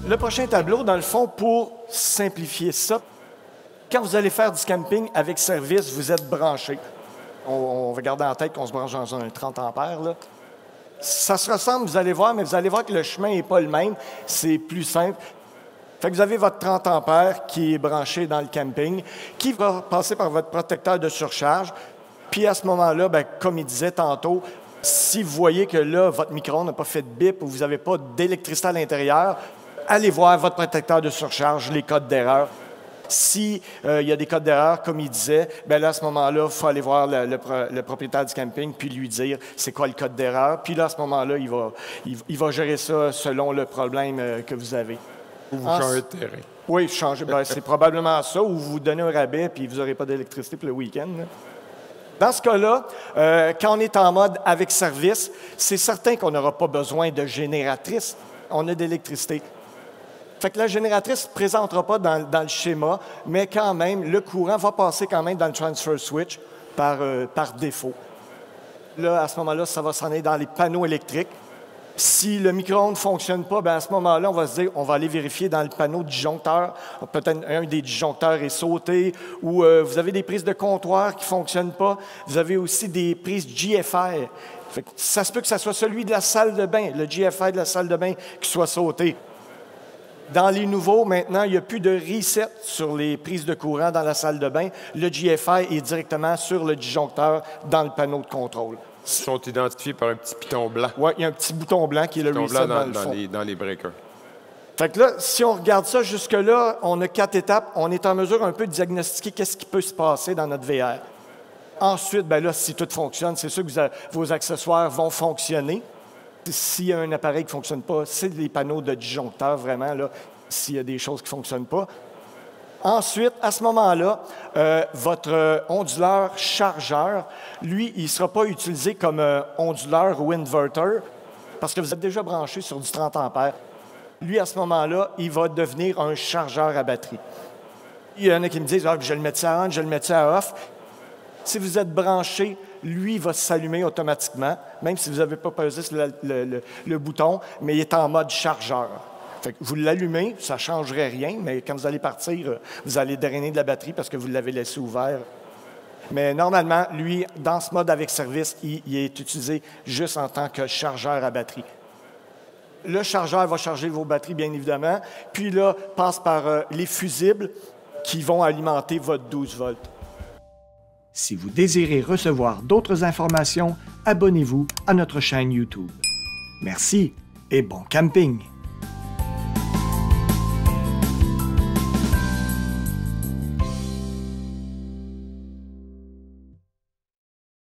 Le prochain tableau, dans le fond, pour simplifier ça, quand vous allez faire du camping avec service, vous êtes branché. On va garder en tête qu'on se branche dans un 30 ampères. Là. Ça se ressemble, vous allez voir, mais vous allez voir que le chemin n'est pas le même. C'est plus simple. Fait que vous avez votre 30 ampères qui est branché dans le camping, qui va passer par votre protecteur de surcharge. Puis à ce moment-là, bien, comme il disait tantôt, si vous voyez que là, votre micro-ondes n'a pas fait de bip ou vous n'avez pas d'électricité à l'intérieur, allez voir votre protecteur de surcharge, les codes d'erreur. S'il y a des codes d'erreur, comme il disait, bien là, à ce moment-là, il faut aller voir le propriétaire du camping puis lui dire c'est quoi le code d'erreur. Puis là, à ce moment-là, il va gérer ça selon le problème que vous avez. Ou vous changez de terrain. Oui, changer. Ben, c'est probablement ça, ou vous donnez un rabais puis vous n'aurez pas d'électricité pour le week-end. Là. Dans ce cas-là, quand on est en mode avec service, c'est certain qu'on n'aura pas besoin de génératrice. On a d'électricité. Fait que la génératrice ne se présentera pas dans le schéma, mais quand même, le courant va passer quand même dans le transfer switch par défaut. Là, à ce moment-là, ça va s'en aller dans les panneaux électriques. Si le micro-ondes ne fonctionne pas, bien à ce moment-là, on va se dire, on va aller vérifier dans le panneau disjoncteur. Peut-être un des disjoncteurs est sauté, ou vous avez des prises de comptoir qui ne fonctionnent pas. Vous avez aussi des prises GFI. Fait que ça se peut que ce soit celui de la salle de bain, le GFI de la salle de bain, qui soit sauté. Dans les nouveaux, maintenant, il n'y a plus de reset sur les prises de courant dans la salle de bain. Le GFI est directement sur le disjoncteur dans le panneau de contrôle. Ils sont identifiés par un petit piton blanc. Oui, il y a un petit bouton blanc qui est le reset dans le fond. Dans les breakers. Fait que là, si on regarde ça jusque-là, on a 4 étapes. On est en mesure un peu de diagnostiquer qu'est-ce qui peut se passer dans notre VR. Ensuite, bien là, si tout fonctionne, c'est sûr que vos accessoires vont fonctionner. S'il y a un appareil qui ne fonctionne pas, c'est les panneaux de disjoncteur, vraiment, là, s'il y a des choses qui ne fonctionnent pas. Ensuite, à ce moment-là, votre onduleur chargeur, lui, il ne sera pas utilisé comme onduleur ou inverter parce que vous êtes déjà branché sur du 30 ampères. Lui, à ce moment-là, il va devenir un chargeur à batterie. Il y en a qui me disent « je le mets à on, je le mets à off ». Si vous êtes branché, lui, il va s'allumer automatiquement, même si vous n'avez pas pesé sur le bouton, mais il est en mode chargeur. Fait que vous l'allumez, ça ne changerait rien, mais quand vous allez partir, vous allez drainer de la batterie parce que vous l'avez laissé ouvert. Mais normalement, lui, dans ce mode avec service, il est utilisé juste en tant que chargeur à batterie. Le chargeur va charger vos batteries, bien évidemment, puis là, passe par les fusibles qui vont alimenter votre 12 volts. Si vous désirez recevoir d'autres informations, abonnez-vous à notre chaîne YouTube. Merci et bon camping!